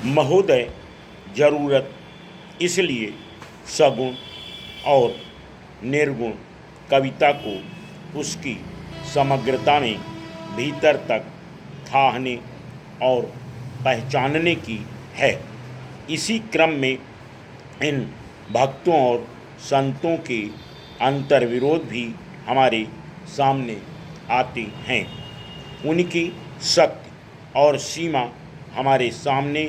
महोदय ज़रूरत इसलिए सगुण और निर्गुण कविता को उसकी समग्रता में भीतर तक थाहने और पहचानने की है। इसी क्रम में इन भक्तों और संतों के अंतर्विरोध भी हमारे सामने आते हैं। उनकी शक्ति और सीमा हमारे सामने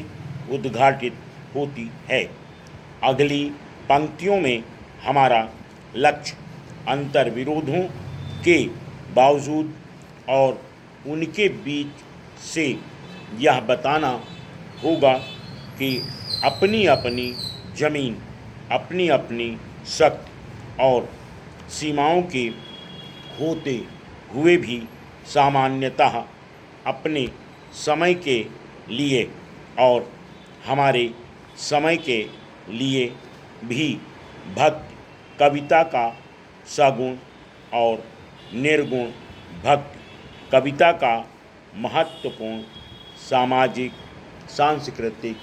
उद्घाटित होती है। अगली पंक्तियों में हमारा लक्ष्य अंतर्विरोधों के बावजूद और उनके बीच से यह बताना होगा कि अपनी अपनी जमीन, अपनी अपनी शक्ति और सीमाओं के होते हुए भी सामान्यतः अपने समय के लिए और हमारे समय के लिए भी भक्ति कविता का सगुण और निर्गुण भक्ति कविता का महत्वपूर्ण सामाजिक सांस्कृतिक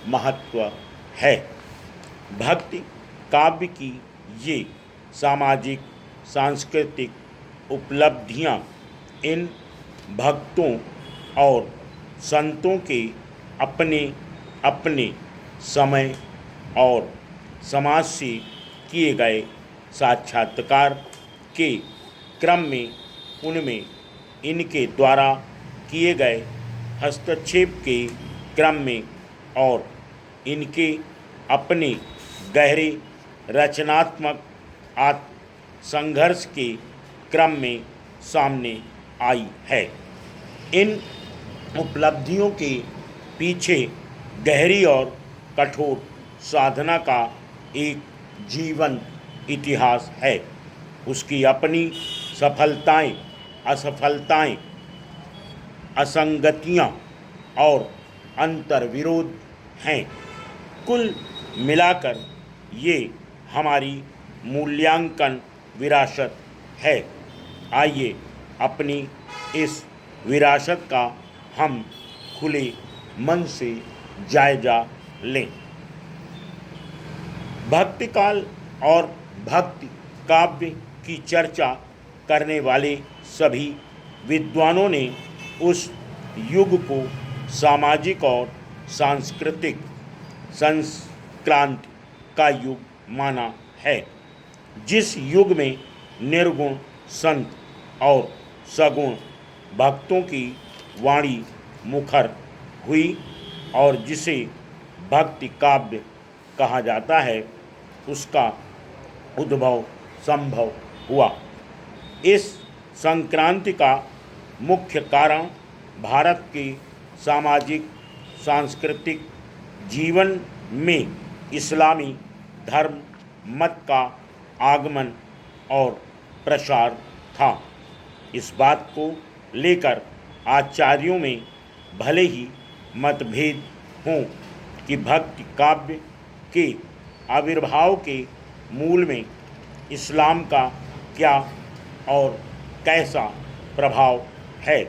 महत्व है। भक्ति काव्य की ये सामाजिक सांस्कृतिक उपलब्धियां इन भक्तों और संतों के अपने अपने समय और समाज से किए गए साक्षात्कार के क्रम में उनमें इनके द्वारा किए गए हस्तक्षेप के क्रम में और इनके अपने गहरे रचनात्मक संघर्ष के क्रम में सामने आई है। इन उपलब्धियों के पीछे गहरी और कठोर साधना का एक जीवंत इतिहास है। उसकी अपनी सफलताएं, असफलताएं, असंगतियां और अंतर्विरोध हैं। कुल मिलाकर ये हमारी मूल्यांकन विरासत है। आइए अपनी इस विरासत का हम खुले मन से जायजा लें। भक्ति काल और भक्ति काव्य की चर्चा करने वाले सभी विद्वानों ने उस युग को सामाजिक और सांस्कृतिक संक्रांति का युग माना है, जिस युग में निर्गुण संत और सगुण भक्तों की वाणी मुखर हुई और जिसे भक्ति काव्य कहा जाता है, उसका उद्भव संभव हुआ। इस संक्रांति का मुख्य कारण भारत के सामाजिक सांस्कृतिक जीवन में इस्लामी धर्म मत का आगमन और प्रसार था। इस बात को लेकर आचार्यों में भले ही मतभेद हों कि भक्ति काव्य के आविर्भाव के मूल में इस्लाम का क्या और कैसा प्रभाव है।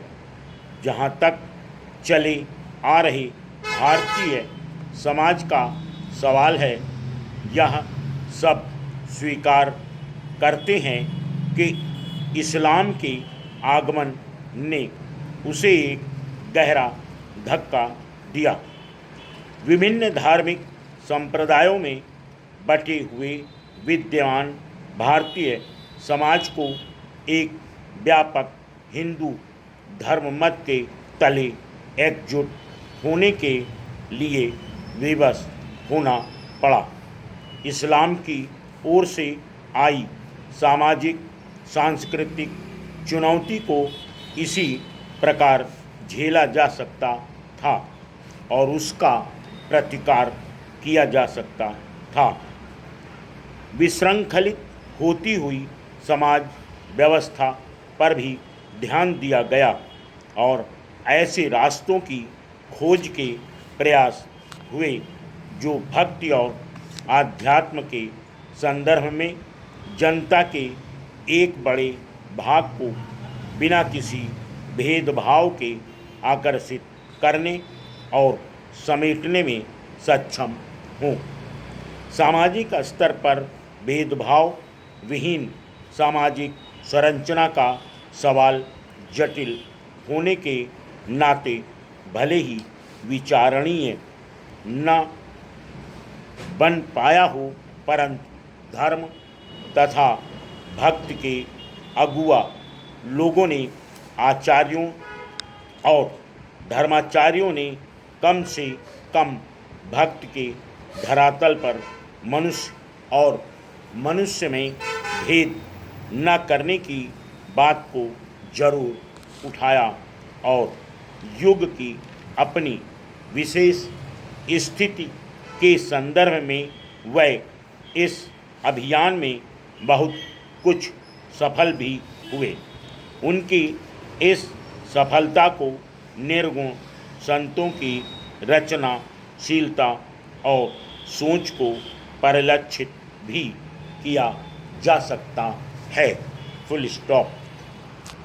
जहाँ तक चले आ रहे भारतीय समाज का सवाल है, यह सब स्वीकार करते हैं कि इस्लाम के आगमन ने उसे एक गहरा धक्का दिया। विभिन्न धार्मिक संप्रदायों में बटे हुए विद्यमान भारतीय समाज को एक व्यापक हिंदू धर्म मत के तले एकजुट होने के लिए विवश होना पड़ा। इस्लाम की ओर से आई सामाजिक सांस्कृतिक चुनौती को इसी प्रकार झेला जा सकता था और उसका प्रतिकार किया जा सकता था। विशृंखलित होती हुई समाज व्यवस्था पर भी ध्यान दिया गया और ऐसे रास्तों की खोज के प्रयास हुए जो भक्ति और आध्यात्म के संदर्भ में जनता के एक बड़े भाग को बिना किसी भेदभाव के आकर्षित करने और समेटने में सक्षम हों। सामाजिक स्तर पर भेदभाव विहीन सामाजिक संरचना का सवाल जटिल होने के नाते भले ही विचारणीय न बन पाया हो, परंतु धर्म तथा भक्त के अगुआ लोगों ने, आचार्यों और धर्माचार्यों ने कम से कम भक्त के धरातल पर मनुष्य और मनुष्य में भेद न करने की बात को जरूर उठाया और युग की अपनी विशेष स्थिति के संदर्भ में वह इस अभियान में बहुत कुछ सफल भी हुए। उनकी इस सफलता को निर्गुण संतों की रचनाशीलता और सोच को परिलक्षित भी किया जा सकता है। Full stop.